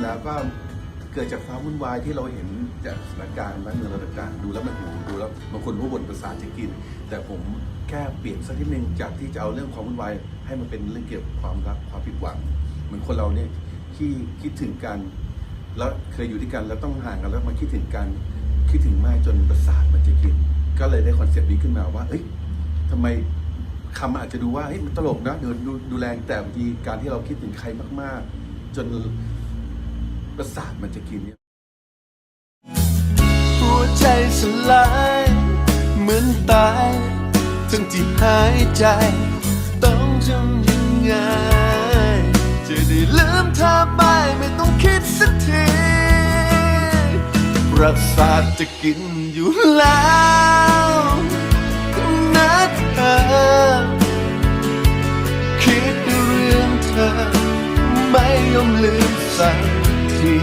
แล้วก็เกิดจากความวุ่นวายที่เราเห็นจากสถานการณ์บ้านเมืองเราต่างๆดูแล้วมันดูแล้วบางคนรู้บ่นประสาทจะกินแต่ผมแค่เปลี่ยนสักนิดนึงจากที่จะเอาเรื่องความวุ่นวายให้มันเป็นเรื่องเกี่ยวกับความรักความผิดหวังเหมือนคนเราเนี่ยที่คิดถึงกันแล้วเคยอยู่ด้วยกันแล้วต้องห่างกันแล้วมาคิดถึงกันคิดถึงมากจนประสาทมันจะกินก็เลยได้คอนเซปต์นี้ขึ้นมาว่าเอ้ยทำไมคำอาจจะดูว่าเฮ้ยมันตลกนะดูแรงแต่บางทีการที่เราคิดถึงใครมากๆจนประสาทมันจะกินเนี่ยหัวใจสลายเหมือนตายทั้งที่หายใจต้องทำยังไงจะได้ลืมเธอไปไม่ต้องคิดสักทีประสาทจะกินอยู่แล้วนะเธอคิดเรื่องเธอไม่ยอมลืมสักที